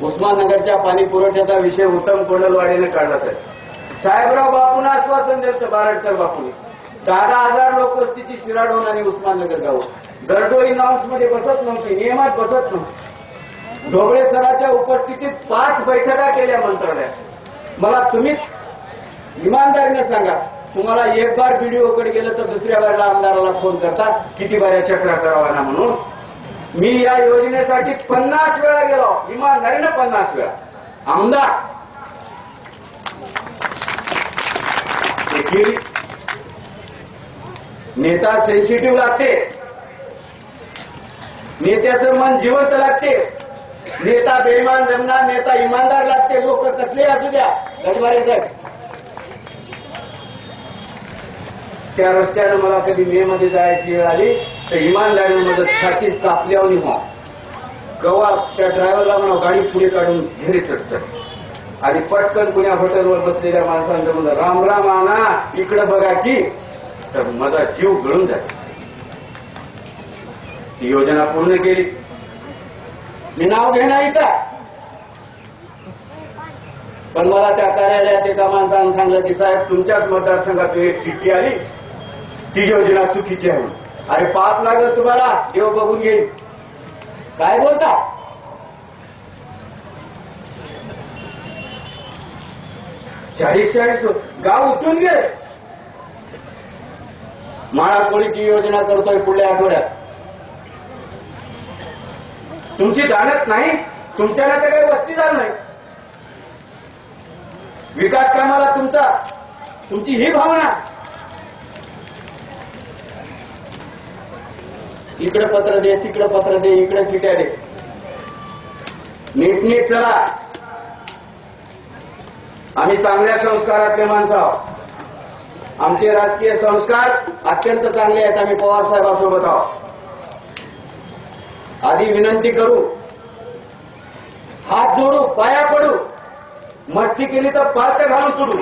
उस्माननगरच्या पाणी पुरवठ्याचा विषय उत्तम कोंडलवाडीने काढला साहेब. साहेबराव बापूंना आश्वासन दिलं बारडकर बापूंनी 10,000 लोक वस्तीची शिराडोन आणि उस्माननगर गाव दरडोई नाउन्स मध्ये बसत नव्हती, नियमात बसत नव्हती. ढोबळे सराच्या उपस्थितीत 5 बैठका केल्या मंत्रालयात. मला तुम्हीच इमानदारीने सांगा, तुम्हाला एक बार बीडीओकडे गेलं तर दुसऱ्या बारला आमदाराला फोन करता किती बाऱ्या चक्रा करावा ना म्हणून. मी या योजनेसाठी 50 वेळा गेलो, इमानदारीने 50 वेळा. आमदार नेता सेन्सिटिव्ह लागते, नेत्याचं मन जिवंत लागते, नेता बेईमान जमणार, नेता इमानदार लागते. लोक कसले असू द्या. गजबारे साहेब, त्या रस्त्यानं मला कधी मे मध्ये जायची वेळ आली तर इमानदारीने मदत छातीत कापल्यावर निघा गवा त्या ड्रायव्हरला म्हणा गाडी पुढे काढून घेरे चढचढ आणि पटकन पुण्या हॉटेलवर बसलेल्या माणसांचं म्हणलं राम राम आणा इकडे बघा की, तर माझा जीव गळून जाईल. ती योजना पूर्ण केली. मी नाव घेणार इथं, पण मला त्या कार्यालयात एका माणसानं सांगलं की साहेब तुमच्याच मतदारसंघातून एक चिठ्ठी आली, ती योजना चुकीची आहे. अरे पाप लागेल तुम्हाला, देव बघून घेईल. काय बोलता? 40 गाव उठून गेले. माळा कोळीची योजना करतोय पुढल्या आठवड्यात. तुमची दानत नाही, तुमच्या नाते काही वस्तीदार नाही. विकास कामाला तुमची ही भावना. इकडे पत्र दे, तिकडे पत्र दे, इकडे चिट्या दे. नीट चला. आम्ही चांगल्या संस्कारातले माणसं आहोत. आमचे राजकीय संस्कार अत्यंत चांगले आहेत. आम्ही पवार साहेबांसोबत आहोत. आधी विनंती करू, हात जोडू, पाया पडू, मस्ती केली तर पालत घालून सोडू.